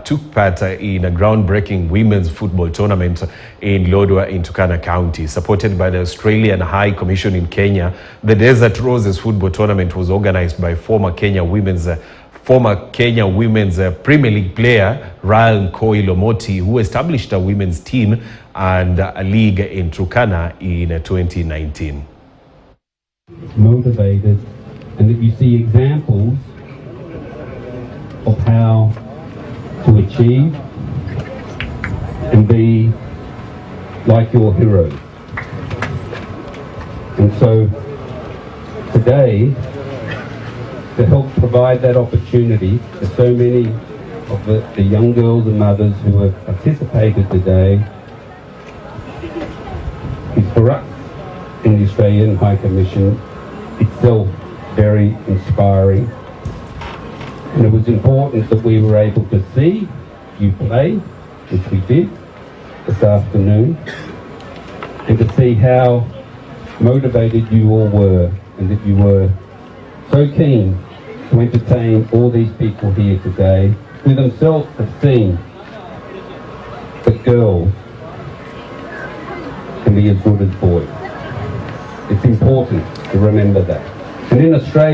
took part in a groundbreaking women's football tournament in Lodwar in Turkana County. Supported by the Australian High Commission in Kenya, the Desert Roses football tournament was organized by former Kenya Women's Premier League player Ryan Koilomoti, who established a women's team and a league in Turkana in 2019. Motivated, and that you see examples of how to achieve and be like your heroes. And so today, to help provide that opportunity to so many of the young girls and mothers who have participated today is for us in the Australian High Commission itself very inspiring. And it was important that we were able to see you play, which we did this afternoon, and to see how motivated you all were, and that you were so keen to entertain all these people here today who themselves have seen that girls can be as good as boys. It's important to remember that. And in Australia,